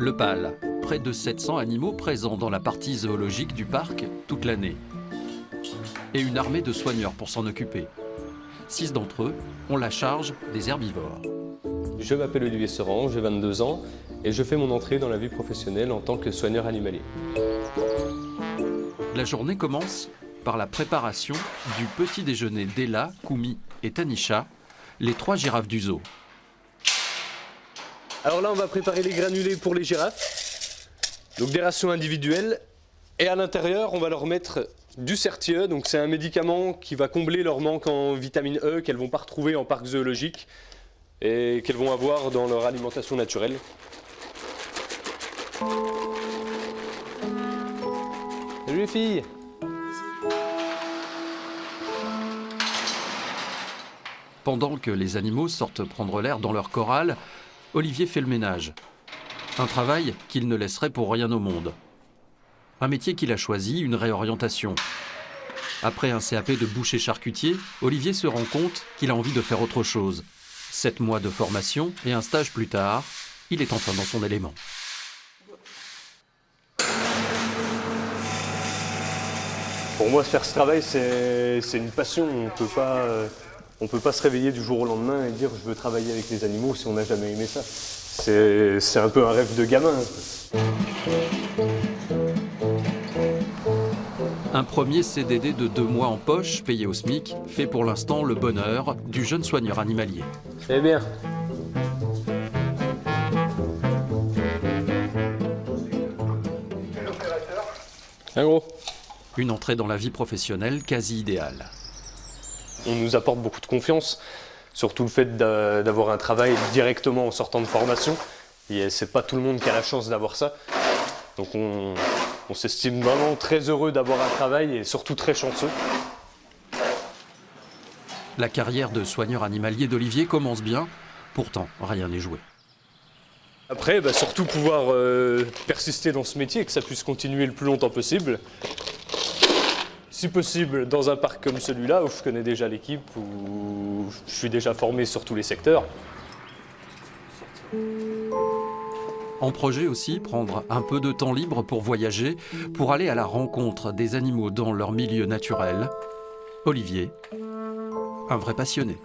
Le PAL, près de 700 animaux présents dans la partie zoologique du parc toute l'année. Et une armée de soigneurs pour s'en occuper. 6 d'entre eux ont la charge des herbivores. Je m'appelle Olivier Seran, j'ai 22 ans et je fais mon entrée dans la vie professionnelle en tant que soigneur animalier. La journée commence par la préparation du petit déjeuner d'Ella, Koumi et Tanisha, les 3 girafes du zoo. Alors là, on va préparer les granulés pour les girafes, donc des rations individuelles. Et à l'intérieur, on va leur mettre du Certieux, donc c'est un médicament qui va combler leur manque en vitamine E qu'elles ne vont pas retrouver en parc zoologique et qu'elles vont avoir dans leur alimentation naturelle. Salut les filles! Pendant que les animaux sortent prendre l'air dans leur corral, Olivier fait le ménage. Un travail qu'il ne laisserait pour rien au monde. Un métier qu'il a choisi, une réorientation. Après un CAP de boucher charcutier, Olivier se rend compte qu'il a envie de faire autre chose. 7 mois de formation et un stage plus tard, il est enfin dans son élément. Pour moi, faire ce travail, c'est une passion. On peut pas se réveiller du jour au lendemain et dire je veux travailler avec les animaux si on n'a jamais aimé ça. C'est un peu un rêve de gamin. Un premier CDD de 2 mois en poche, payé au SMIC, fait pour l'instant le bonheur du jeune soigneur animalier. C'est bien. Un gros. Une entrée dans la vie professionnelle quasi idéale. On nous apporte beaucoup de confiance, surtout le fait d'avoir un travail directement en sortant de formation. Et c'est pas tout le monde qui a la chance d'avoir ça. Donc on s'estime vraiment très heureux d'avoir un travail et surtout très chanceux. La carrière de soigneur animalier d'Olivier commence bien, pourtant rien n'est joué. Après, surtout pouvoir persister dans ce métier, que ça puisse continuer le plus longtemps possible. Si possible, dans un parc comme celui-là, où je connais déjà l'équipe, où je suis déjà formé sur tous les secteurs. En projet aussi, prendre un peu de temps libre pour voyager, pour aller à la rencontre des animaux dans leur milieu naturel. Olivier, un vrai passionné.